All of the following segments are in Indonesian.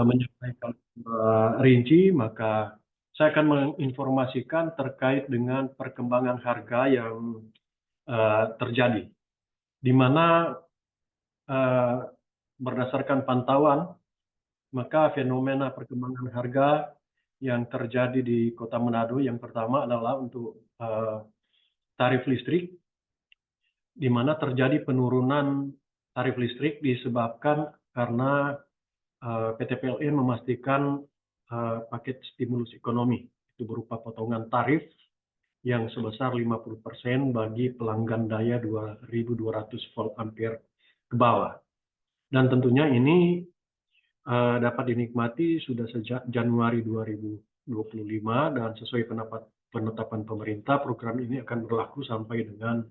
menyampaikan rinci, maka saya akan menginformasikan terkait dengan perkembangan harga yang terjadi, di mana berdasarkan pantauan, maka fenomena perkembangan harga yang terjadi di Kota Manado yang pertama adalah untuk tarif listrik, di mana terjadi penurunan tarif listrik disebabkan karena PT PLN memastikan paket stimulus ekonomi itu berupa potongan tarif yang sebesar 50% bagi pelanggan daya 2.200 volt ampere ke bawah. Dan tentunya ini dapat dinikmati sudah sejak Januari 2025 dan sesuai penetapan pemerintah, program ini akan berlaku sampai dengan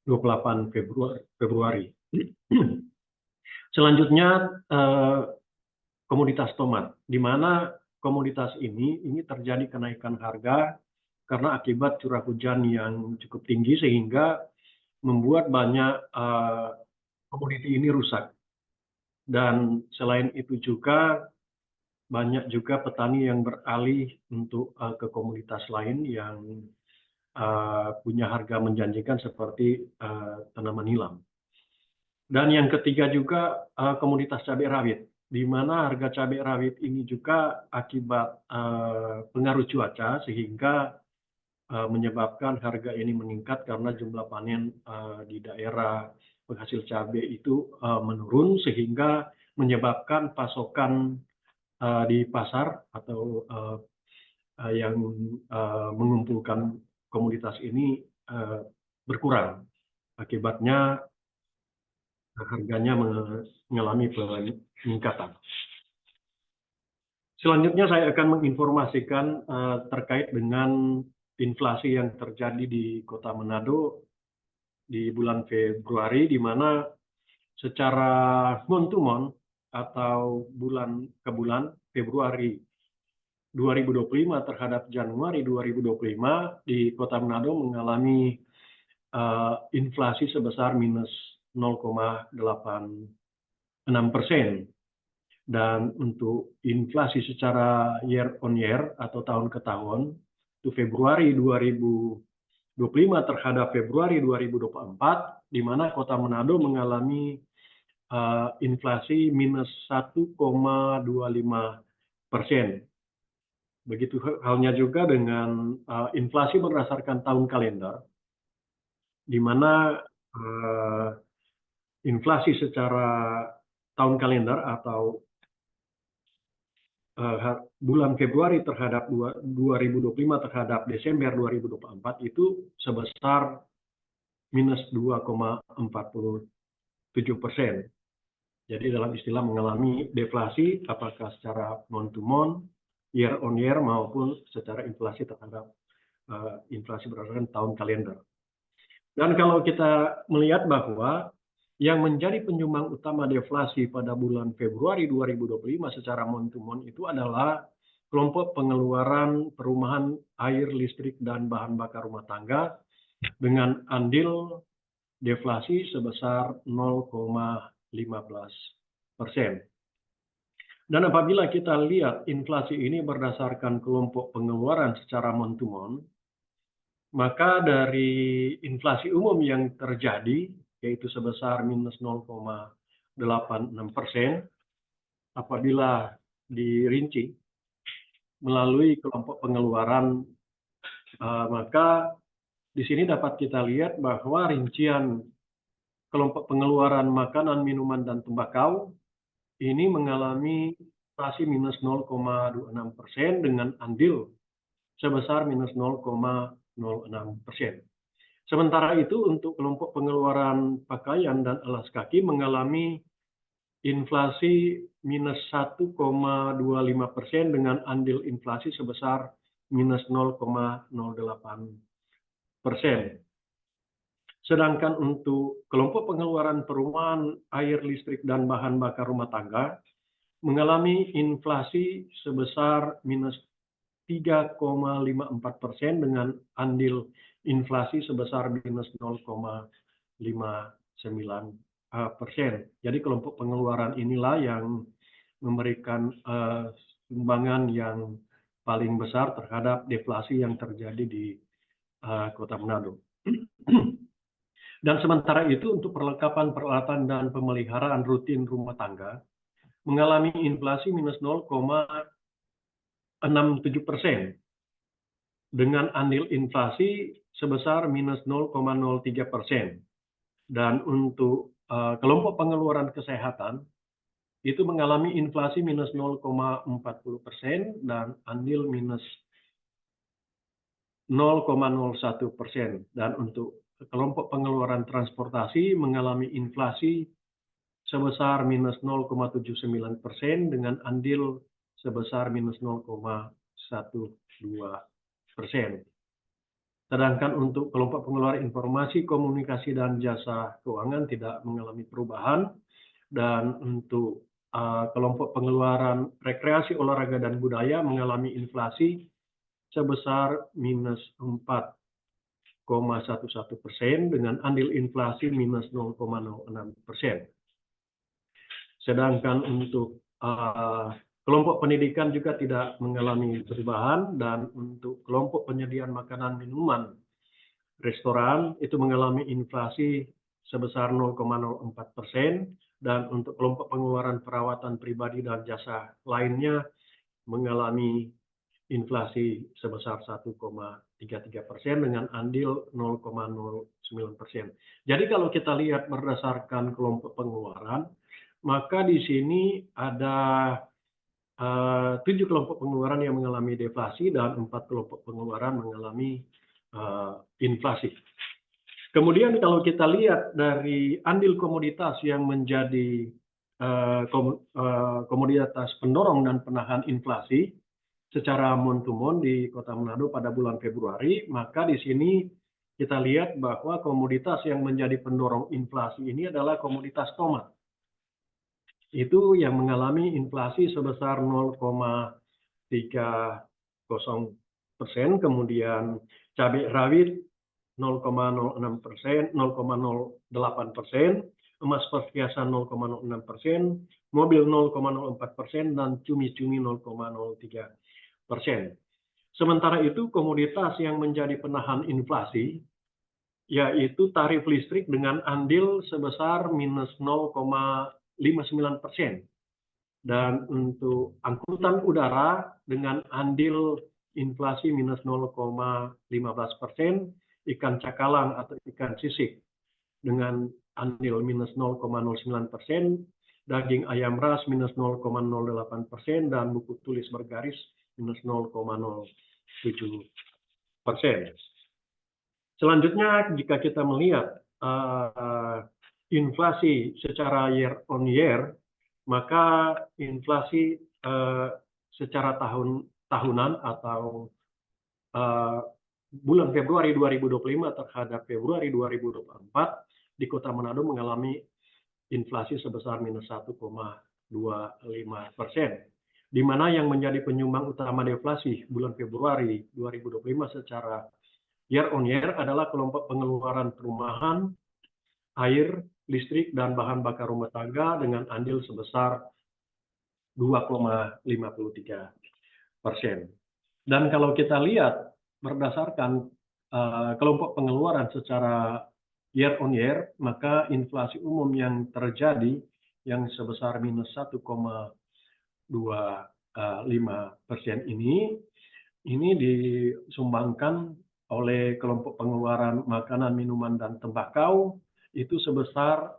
28 Februari. Selanjutnya komoditas tomat, di mana komoditas ini terjadi kenaikan harga karena akibat curah hujan yang cukup tinggi sehingga membuat banyak komoditi ini rusak. Dan selain itu juga banyak juga petani yang beralih untuk ke komoditas lain yang punya harga menjanjikan seperti tanaman nilam. Dan yang ketiga juga komoditas cabai rawit, di mana harga cabai rawit ini juga akibat pengaruh cuaca sehingga menyebabkan harga ini meningkat karena jumlah panen di daerah penghasil cabai itu menurun sehingga menyebabkan pasokan di pasar atau yang mengumpulkan komoditas ini berkurang. Akibatnya harganya mengalami peningkatan. Selanjutnya saya akan menginformasikan terkait dengan inflasi yang terjadi di Kota Manado di bulan Februari, di mana secara month to month atau bulan ke bulan, Februari 2025 terhadap Januari 2025 di Kota Manado mengalami inflasi sebesar minus 0,86%. Dan untuk inflasi secara year on year atau tahun ke tahun, itu Februari 2025 terhadap Februari 2024, di mana Kota Manado mengalami inflasi minus 1,25%. Begitu halnya juga dengan inflasi berdasarkan tahun kalender, di mana inflasi secara tahun kalender atau bulan Februari terhadap 2025 terhadap Desember 2024 itu sebesar minus 2,47%. Jadi dalam istilah mengalami deflasi, apakah secara month to month, year on year, maupun secara inflasi terhadap inflasi berdasarkan tahun kalender. Dan kalau kita melihat bahwa yang menjadi penyumbang utama deflasi pada bulan Februari 2025 secara month to month itu adalah kelompok pengeluaran perumahan, air, listrik, dan bahan bakar rumah tangga dengan andil deflasi sebesar 0,15%. Dan apabila kita lihat inflasi ini berdasarkan kelompok pengeluaran secara month to month, maka dari inflasi umum yang terjadi, yaitu sebesar minus 0,86%, apabila dirinci melalui kelompok pengeluaran, maka di sini dapat kita lihat bahwa rincian kelompok pengeluaran makanan, minuman, dan tembakau ini mengalami inflasi minus 0,26% dengan andil sebesar minus 0,06%. Sementara itu untuk kelompok pengeluaran pakaian dan alas kaki mengalami inflasi minus 1,25% dengan andil inflasi sebesar minus 0,08%. Sedangkan untuk kelompok pengeluaran perumahan, air, listrik, dan bahan bakar rumah tangga mengalami inflasi sebesar minus 3,54% dengan andil inflasi sebesar minus 0,59%. Jadi kelompok pengeluaran inilah yang memberikan sumbangan yang paling besar terhadap deflasi yang terjadi di Kota Manado. Dan sementara itu untuk perlengkapan peralatan dan pemeliharaan rutin rumah tangga mengalami inflasi minus 0,67% dengan andil inflasi sebesar minus 0,03%. Dan untuk kelompok pengeluaran kesehatan itu mengalami inflasi minus 0,40% dan andil minus 0,01%. Dan untuk kelompok pengeluaran transportasi mengalami inflasi sebesar minus 0,79% dengan andil sebesar minus 0,12%. Sedangkan untuk kelompok pengeluaran informasi, komunikasi, dan jasa keuangan tidak mengalami perubahan. Dan untuk kelompok pengeluaran rekreasi, olahraga, dan budaya mengalami inflasi sebesar minus 4,11% dengan andil inflasi minus 0,06%. Sedangkan untuk kelompok pendidikan juga tidak mengalami perubahan, dan untuk kelompok penyediaan makanan minuman restoran itu mengalami inflasi sebesar 0,04%, dan untuk kelompok pengeluaran perawatan pribadi dan jasa lainnya mengalami inflasi sebesar 1,33% dengan andil 0,09%. Jadi kalau kita lihat berdasarkan kelompok pengeluaran, maka di sini ada 7 kelompok pengeluaran yang mengalami deflasi dan 4 kelompok pengeluaran mengalami inflasi. Kemudian kalau kita lihat dari andil komoditas yang menjadi komoditas pendorong dan penahan inflasi secara month-to-month di Kota Manado pada bulan Februari, maka di sini kita lihat bahwa komoditas yang menjadi pendorong inflasi ini adalah komoditas tomat. Itu yang mengalami inflasi sebesar 0,30%, kemudian cabai rawit 0,06%, 0,08%, emas perhiasan 0,06%, mobil 0,04%, dan cumi-cumi 0,03%. Sementara itu komoditas yang menjadi penahan inflasi yaitu tarif listrik dengan andil sebesar minus 0,59%. Dan untuk angkutan udara dengan andil inflasi minus 0,15%, ikan cakalang atau ikan sisik dengan andil minus 0,09%, daging ayam ras minus 0,08%, dan buku tulis bergaris minus 0,07%. Selanjutnya, jika kita melihat inflasi secara year on year, maka inflasi secara tahunan atau bulan Februari 2025 terhadap Februari 2024 di Kota Manado mengalami inflasi sebesar minus 1,25%. Di mana yang menjadi penyumbang utama deflasi bulan Februari 2025 secara year on year adalah kelompok pengeluaran perumahan, air, listrik, dan bahan bakar rumah tangga dengan andil sebesar 2,53%. Dan kalau kita lihat berdasarkan kelompok pengeluaran secara year on year, maka inflasi umum yang terjadi yang sebesar minus 1,25% ini disumbangkan oleh kelompok pengeluaran makanan, minuman, dan tembakau itu sebesar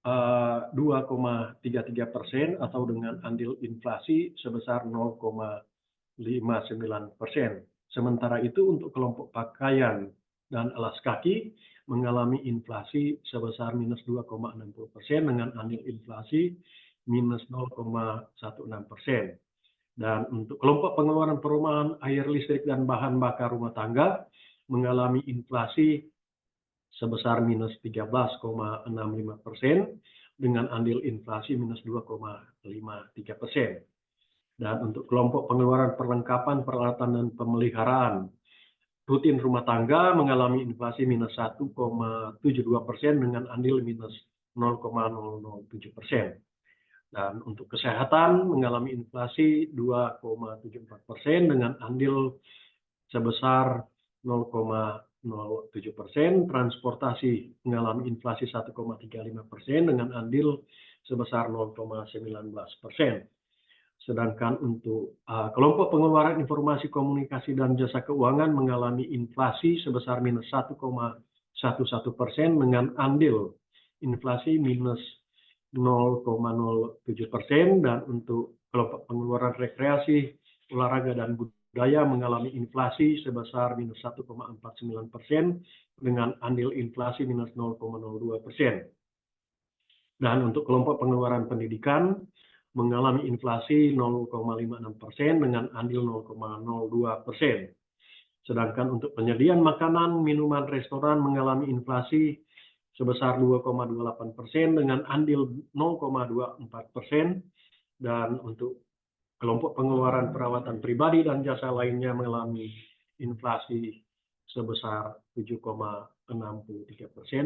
2,33% atau dengan andil inflasi sebesar 0,59%. Sementara itu untuk kelompok pakaian dan alas kaki mengalami inflasi sebesar minus 2,60% dengan andil inflasi minus 0,16%. Dan untuk kelompok pengeluaran perumahan, air, listrik, dan bahan bakar rumah tangga mengalami inflasi sebesar minus 13,65% dengan andil inflasi minus 2,53%. Dan untuk kelompok pengeluaran perlengkapan, peralatan, dan pemeliharaan rutin rumah tangga mengalami inflasi minus 1,72% dengan andil minus 0,007%. Dan untuk kesehatan mengalami inflasi 2,74% dengan andil sebesar 0,07%, transportasi mengalami inflasi 1,35% dengan andil sebesar 0,19%. Sedangkan untuk kelompok pengeluaran informasi komunikasi dan jasa keuangan mengalami inflasi sebesar minus 1,11% dengan andil inflasi minus 0,07%, dan untuk kelompok pengeluaran rekreasi, olahraga, dan budaya mengalami inflasi sebesar minus 1,49% dengan andil inflasi minus 0,02%. Dan untuk kelompok pengeluaran pendidikan mengalami inflasi 0,56% dengan andil 0,02%. Sedangkan untuk penyediaan makanan, minuman, restoran mengalami inflasi sebesar 2,28% dengan andil 0,24%, dan untuk kelompok pengeluaran perawatan pribadi dan jasa lainnya mengalami inflasi sebesar 7,63%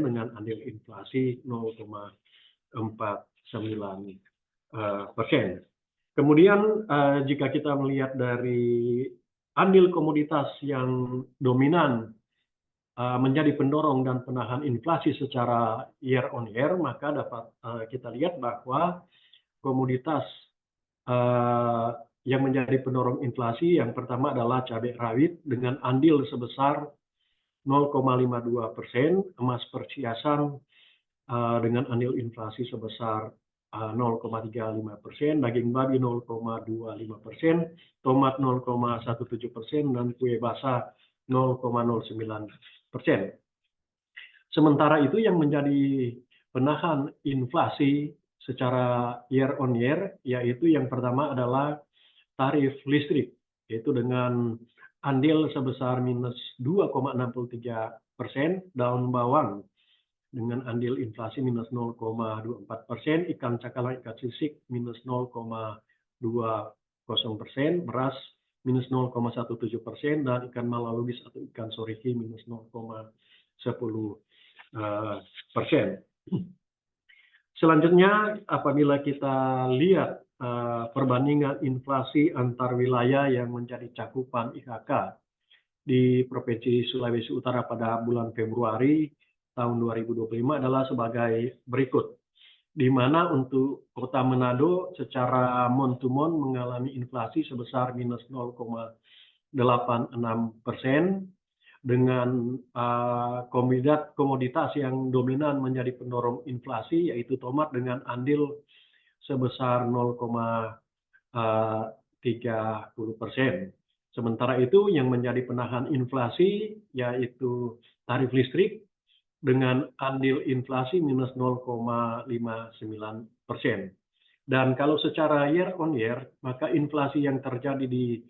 dengan andil inflasi 0,49%. Kemudian jika kita melihat dari andil komoditas yang dominan menjadi pendorong dan penahan inflasi secara year on year, maka dapat kita lihat bahwa komoditas yang menjadi pendorong inflasi yang pertama adalah cabai rawit dengan andil sebesar 0,52%, emas perhiasan dengan andil inflasi sebesar 0,35%, daging babi 0,25%, tomat 0,17%, dan kue basah 0,09%. Sementara itu yang menjadi penahan inflasi secara year on year, yaitu yang pertama adalah tarif listrik, yaitu dengan andil sebesar minus 2,63%, daun bawang dengan andil inflasi minus 0,24%, ikan cakalang, ikan sisik minus 0,20%, beras minus 0,17%, dan ikan malalubis atau ikan soriki minus 0,10%. Selanjutnya, apabila kita lihat perbandingan inflasi antar wilayah yang menjadi cakupan IHK di Provinsi Sulawesi Utara pada bulan Februari tahun 2025 adalah sebagai berikut, di mana untuk Kota Manado secara month to month mengalami inflasi sebesar minus 0,86%, dengan komoditas yang dominan menjadi pendorong inflasi yaitu tomat dengan andil sebesar 0,30%. Sementara itu yang menjadi penahan inflasi yaitu tarif listrik dengan andil inflasi minus 0,59%. Dan kalau secara year on year, maka inflasi yang terjadi di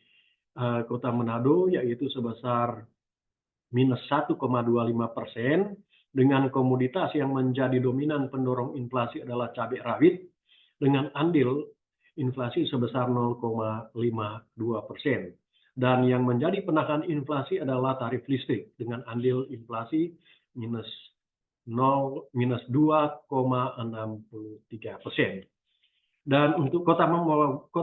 Kota Manado yaitu sebesar minus 1,25%, dengan komoditas yang menjadi dominan pendorong inflasi adalah cabai rawit dengan andil inflasi sebesar 0,52%. Dan yang menjadi penahan inflasi adalah tarif listrik dengan andil inflasi minus 2,63%. Dan untuk Kota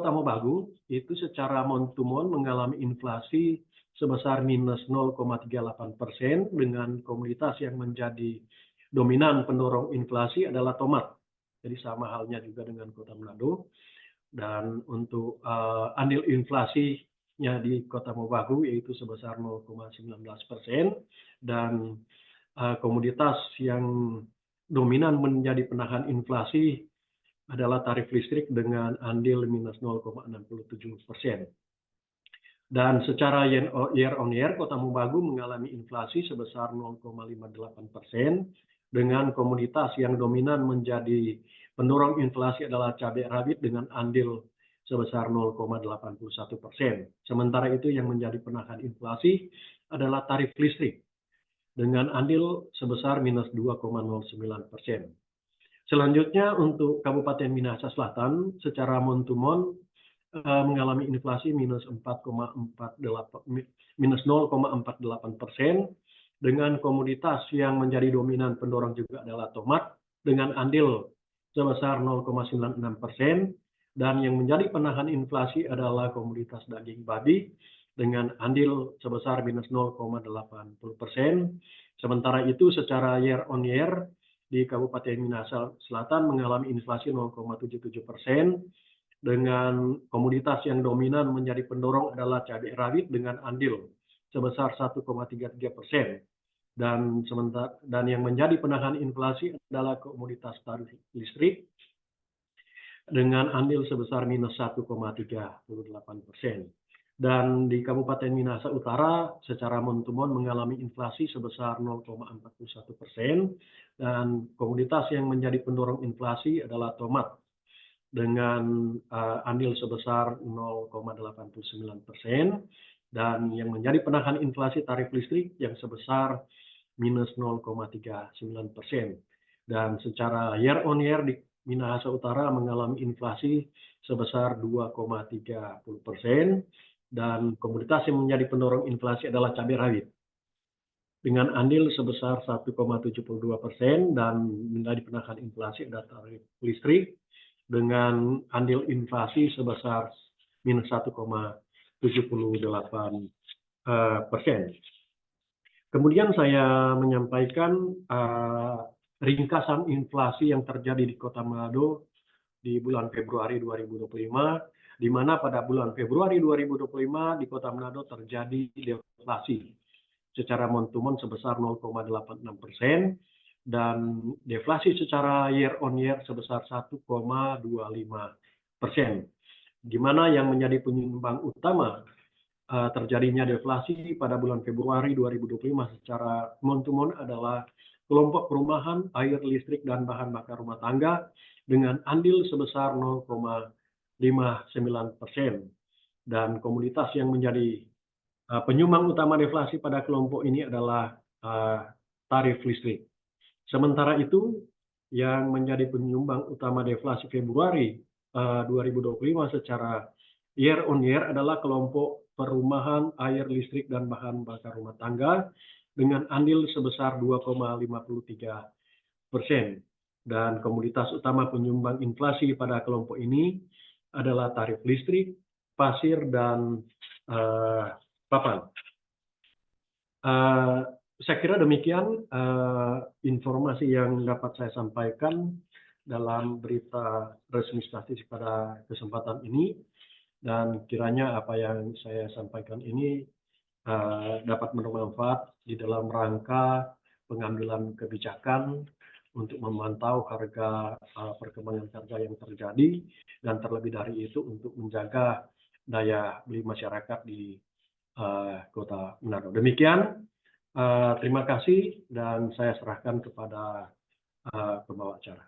Mobagu itu secara month to month mengalami inflasi sebesar minus 0,38%, dengan komoditas yang menjadi dominan pendorong inflasi adalah tomat. Jadi sama halnya juga dengan Kota Manado. Dan untuk andil inflasinya di Kota Mobagu yaitu sebesar 0,19%, dan komoditas yang dominan menjadi penahan inflasi adalah tarif listrik dengan andil minus 0,67%. Dan secara year on year, Kota Mobagu mengalami inflasi sebesar 0,58%, dengan komoditas yang dominan menjadi pendorong inflasi adalah cabai rawit dengan andil sebesar 0,81%. Sementara itu yang menjadi penahan inflasi adalah tarif listrik dengan andil sebesar minus 2,09%. Selanjutnya untuk Kabupaten Minahasa Selatan secara month to month mengalami inflasi minus 0,48%, dengan komoditas yang menjadi dominan pendorong juga adalah tomat dengan andil sebesar 0,96%, dan yang menjadi penahan inflasi adalah komoditas daging babi dengan andil sebesar minus 0,80%. Sementara itu secara year on year di Kabupaten Minahasa Selatan mengalami inflasi 0,77%, dengan komoditas yang dominan menjadi pendorong adalah cabai rawit dengan andil sebesar 1,33%. Dan yang menjadi penahan inflasi adalah komoditas tarif listrik dengan andil sebesar minus 1,38%. Dan di Kabupaten Minahasa Utara secara mon-to-mon mengalami inflasi sebesar 0,41%, dan komoditas yang menjadi pendorong inflasi adalah tomat dengan andil sebesar 0,89%, dan yang menjadi penahan inflasi tarif listrik yang sebesar minus 0,39%. Dan secara year on year di Minahasa Utara mengalami inflasi sebesar 2,30%, dan komoditas yang menjadi pendorong inflasi adalah cabai rawit dengan andil sebesar 1,72%, dan menjadi penahan inflasi adalah tarif listrik dengan andil inflasi sebesar minus 1,78%. Kemudian saya menyampaikan ringkasan inflasi yang terjadi di Kota Manado di bulan Februari 2025, di mana pada bulan Februari 2025 di Kota Manado terjadi deflasi secara mon-to-mon sebesar 0,86%, dan deflasi secara year on year sebesar 1,25%, di mana yang menjadi penyumbang utama terjadinya deflasi pada bulan Februari 2025 secara mon-to-mon adalah kelompok perumahan, air, listrik, dan bahan bakar rumah tangga dengan andil sebesar 0,59%. Dan komoditas yang menjadi penyumbang utama deflasi pada kelompok ini adalah tarif listrik. Sementara itu, yang menjadi penyumbang utama deflasi Februari 2025 secara year on year adalah kelompok perumahan, air, listrik, dan bahan bakar rumah tangga dengan andil sebesar 2,53%. Dan komoditas utama penyumbang inflasi pada kelompok ini adalah tarif listrik, pasir, dan papan. Saya kira demikian informasi yang dapat saya sampaikan dalam berita resmi statistik pada kesempatan ini, dan kiranya apa yang saya sampaikan ini dapat bermanfaat di dalam rangka pengambilan kebijakan untuk memantau harga perkembangan harga yang terjadi, dan terlebih dari itu untuk menjaga daya beli masyarakat di Kota Manado. Demikian, terima kasih, dan saya serahkan kepada pembawa acara.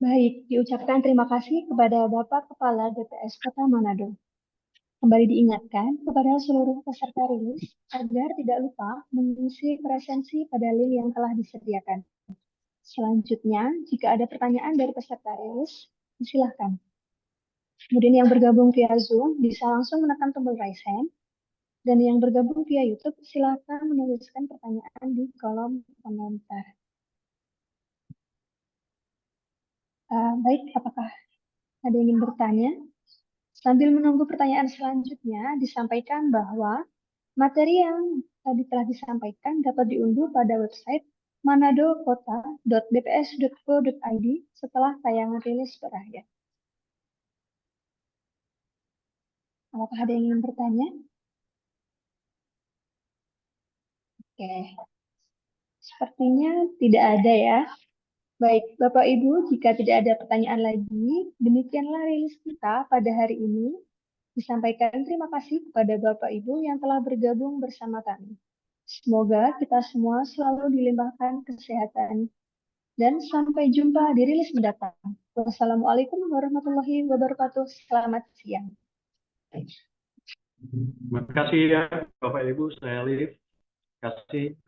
Baik, diucapkan terima kasih kepada Bapak Kepala DPS Kota Manado. Kembali diingatkan kepada seluruh peserta rilis agar tidak lupa mengisi presensi pada link yang telah disediakan. Selanjutnya, jika ada pertanyaan dari peserta rilis, silakan. Kemudian yang bergabung via Zoom bisa langsung menekan tombol raise hand, dan yang bergabung via YouTube silakan menuliskan pertanyaan di kolom komentar. Baik, apakah ada yang ingin bertanya? Sambil menunggu pertanyaan selanjutnya, disampaikan bahwa materi yang tadi telah disampaikan dapat diunduh pada website manadokota.bps.go.id setelah tayangan rilis berakhir. Apakah ada yang ingin bertanya? Oke, sepertinya tidak ada ya. Baik, Bapak Ibu, jika tidak ada pertanyaan lagi, demikianlah rilis kita pada hari ini. Disampaikan terima kasih kepada Bapak Ibu yang telah bergabung bersama kami. Semoga kita semua selalu dilimpahkan kesehatan, dan sampai jumpa di rilis mendatang. Wassalamualaikum warahmatullahi wabarakatuh. Selamat siang. Terima kasih ya Bapak Ibu, saya Alif. Terima kasih.